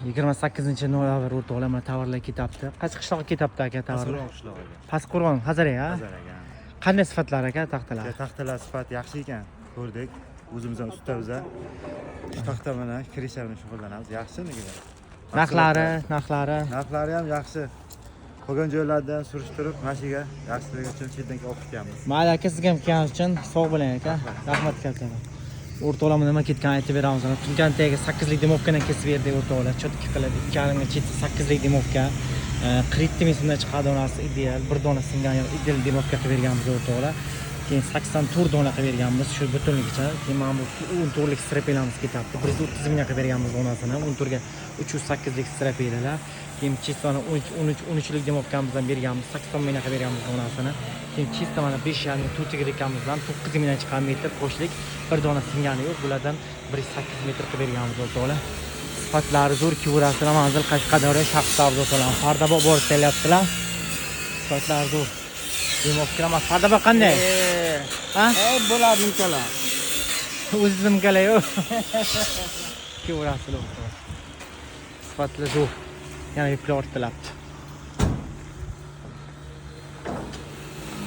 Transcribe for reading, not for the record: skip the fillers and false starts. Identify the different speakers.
Speaker 1: 28-noyabr o'rtoqlar mana tovarlar ketyapti. Qaysi qishloqqa ketyapti aka tovarlar? Pastqo'rg'on, Hazara. Qanday sifatlar aka taxtalar?
Speaker 2: Taxtalar sifati yaxshi ekan. Ko'rdik. O'zimizdan ustamizda. Taxta bilan kirish bilan shug'ullanamiz. Yaxshi nega? Narxlari ham yaxshi. Qolgan joylardan surishtirib, mashiga yaxshiligi uchun chetdan olib kelamiz.
Speaker 1: Mayli aka, sizga ham kelganingiz uchun sog' bo'ling aka. Rahmat katta. O'rtoqlar nima ketgan aytib beramiz. Tunkan tagiga 8 lik demovkadan kesib berdi o'rtoqlar. Cho'tki qilib 2,5 chetda 8 lik demovka. Kreditni mesimdan chiqadi donasi ideal, bir dona singan ideal demovka qilib berganmiz o'rtoqlar. Keyin 84 dona qilib berganmiz shu butunligicha. Keyin mana bu 10 turlik strapelamiz ketyapti. 130 mingga qilib berganmiz donasini. 10 turga 308 lik strapelar. Keyin chistani 13 lik demovkamizdan berganmiz. 80 mingga qilib berganmiz donasini. Keyin chista mana 5,5 turtik rekamimizdan 9 mingdan chiqqan metr qo'shlik bir dona singani yo'q. Bulardan 108 metr qilib berganmiz o'rtoqlar. Sifatlari zo'r kivorasi manzil Qashqadaryo Sharqsabz o'rtoqlar. Fardabob borib kelyaptilar. Sifatlari zo'r. Demovka mas Fardabob qanday? Ha?
Speaker 2: Bo'ladi inshaalloh.
Speaker 1: O'zim galayo. Kivorasi o'rtoqlar. Sifatli zo'r. Yana yuklar ortilabdi.